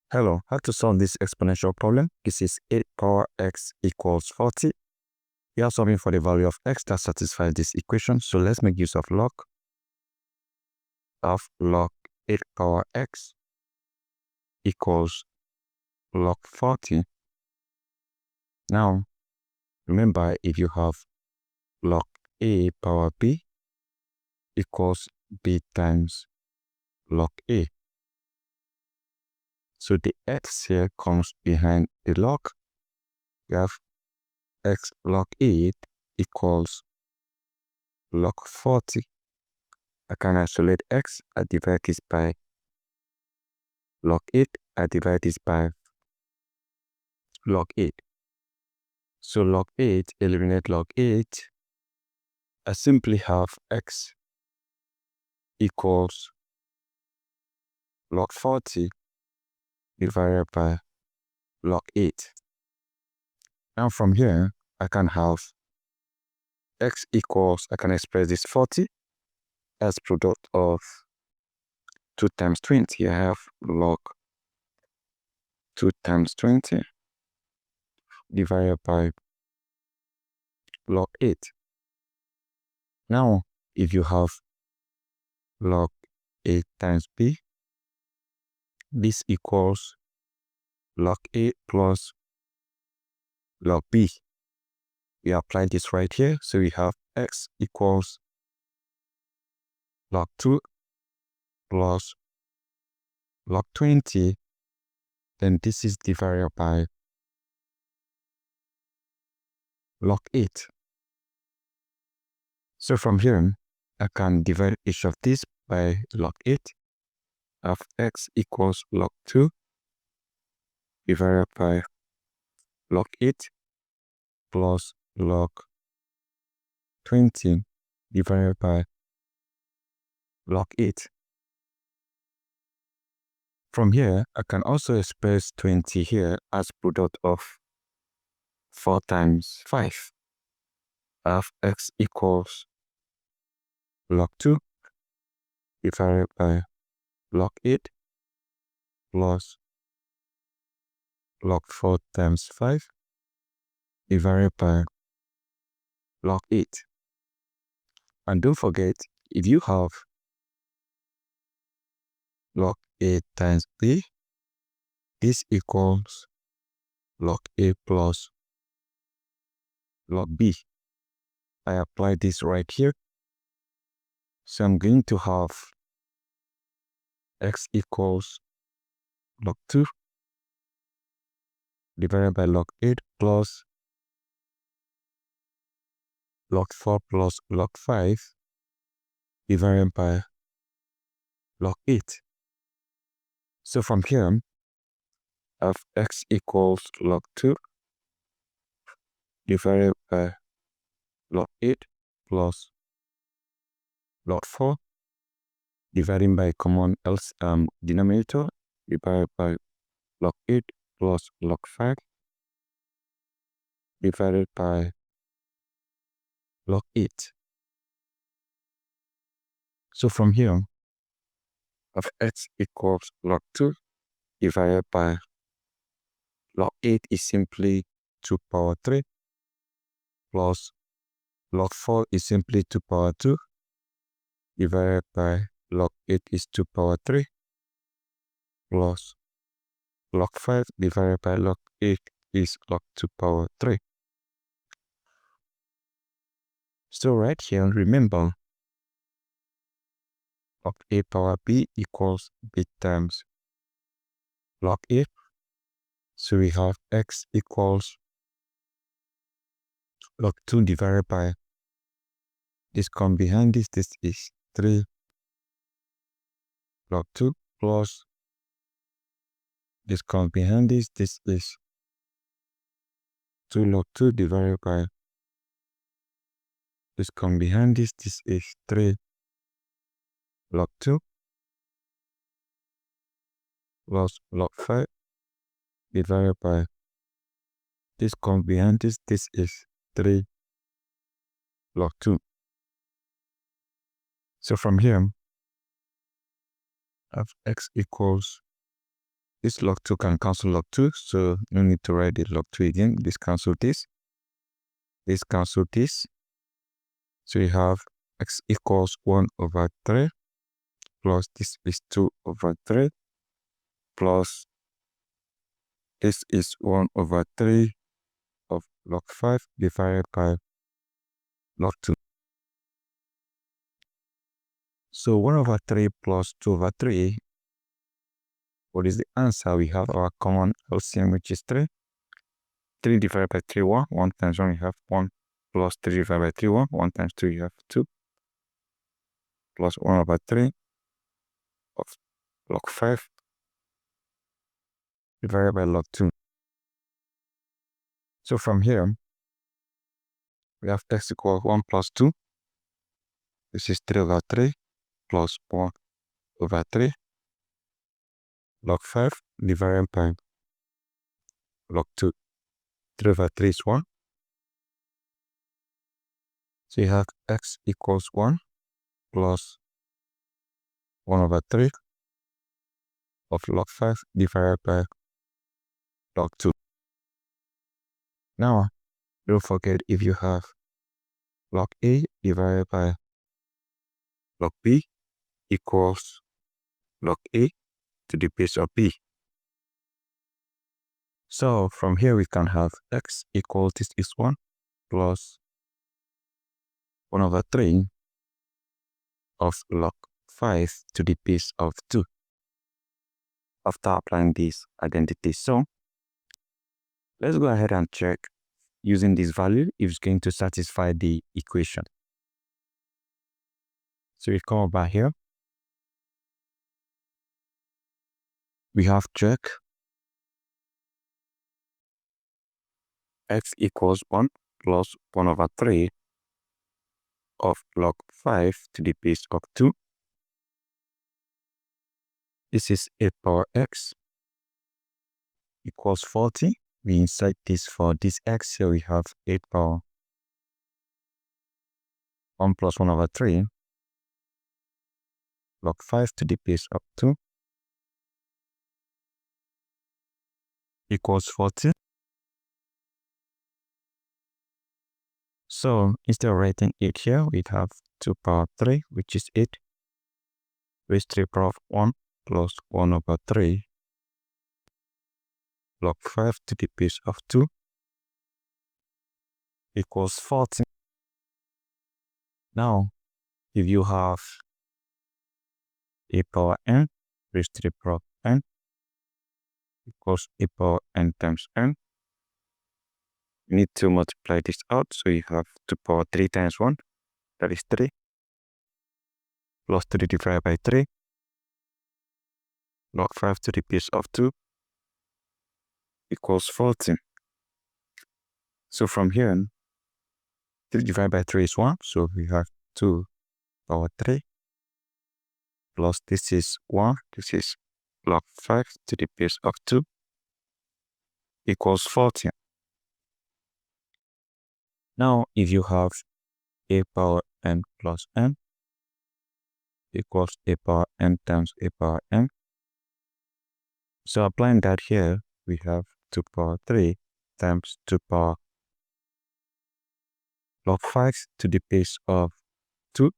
Hello, how to solve this exponential problem? This is 8 power x equals 40. We are solving for the value of x that satisfies this equation. So let's make use of log 8 power x equals log 40. Now, remember, if you have log a power b equals b times log a. So the x here comes behind the log. We have x log 8 equals log 40. I can isolate x. I divide this by log 8. I divide this by log 8. So log 8, eliminate log 8. I simply have x equals log 40 divided by log 8. Now from here, I can have x equals, I can express this 40 as product of 2 times 20. I have log 2 times 20 divided by log 8. Now, if you have log 8 times b, this equals log 8 plus log b. We apply this right here, so we have x equals log 2 plus log 20, then this is divided by log 8. So from here, I can divide each of these by log 8. I have x equals log 2 divided by log 8 plus log 20 divided by log 8. From here, I can also express 20 here as product of 4 times 5. I have x equals log 2 divided by log 8 plus log 4 times 5 divided by log 8. And don't forget, if you have log 8 times b, this equals log a plus log b. I apply this right here. So I'm going to have x equals log 2 divided by log 8 plus log 4 plus log 5 divided by log 8. So from here, I have x equals log 2 divided by log 8 plus log 4 dividing by common denominator divided by log 8 plus log 5 divided by log 8. So from here, I have x equals log 2 divided by log 8 is simply 2 power 3 plus log 4 is simply 2 power 2 divided by log 8 is 2 power 3 plus log 5 divided by log 8 is log 2 power 3. So right here, remember, log a power b equals b times log 8. So we have x equals log 2 divided by, this come behind this is 3 log 2 plus, this comes behind this is 2 log 2 divided by, this comes behind this is 3 log 2 plus log 5 divided by, this comes behind this is 3 log 2. So from here, I have x equals This log 2 can cancel log 2, so no need to write the log 2 again. This cancel this. This cancel this. So you have x equals 1 over 3 plus this is 2 over 3 plus this is 1 over 3 of log 5 divided by log 2. So 1 over 3 plus 2 over 3. What is the answer? We have our common LCM, which is 3. 3 divided by 3, 1. 1 times 1, we have 1. Plus 3 divided by 3, 1. 1 times 2, we have 2. Plus 1 over 3 of log 5 divided by log 2. So from here, we have x equals 1 plus 2. This is 3 over 3 plus 1 over 3 log 5 divided by log 2. 3 over 3 is 1. So you have x equals 1 plus 1 over 3 of log 5 divided by log 2. Now, don't forget, if you have log A divided by log B equals log A to the base of B. So from here we can have x equals this is 1 plus 1 over 3 of log 5 to the base of 2 after applying this identity. So let's go ahead and check using this value if it's going to satisfy the equation. So we come over here. We have check x equals 1 plus 1 over 3 of log 5 to the base of 2. This is 8 power x equals 40. We insert this for this x, here we have 8 power 1 plus 1 over 3 log 5 to the base of 2 equals 40. So instead of writing 8 here, we have 2 power 3, which is 8, raised 3 power 1 plus 1 over 3 log 5 to the base of 2 equals 40. Now, if you have a power n raised to the power n equals a power n times n, you need to multiply this out. So you have 2 power 3 times 1, that is 3, plus 3 divided by 3 log 5 to the base of 2 equals 40. So from here, 3 divided by 3 is 1, so we have 2 power 3 plus this is 1, this is log 5 to the base of 2 equals 40. Now, if you have a power n plus n equals a power n times a power n, so applying that here, we have 2 power 3 times 2 power log 5 to the base of 2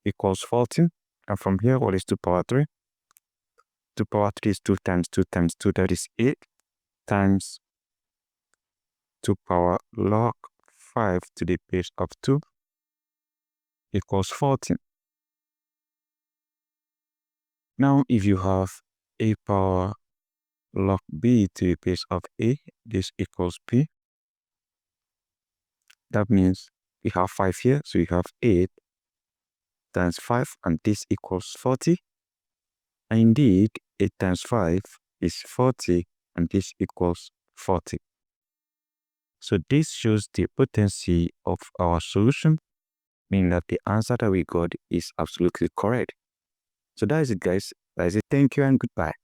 equals 40. And from here, what is 2 power 3? 2 power 3 is 2 times 2 times 2, that is 8, times 2 power log 5 to the base of 2 equals 40. Now, if you have a power log b to the base of a, this equals b. That means we have 5 here, so you have 8 times 5, and this equals 40. And indeed, 8 times 5 is 40, and this equals 40. So this shows the potency of our solution, meaning that the answer that we got is absolutely correct. So that is it, guys. That is it. Thank you and goodbye.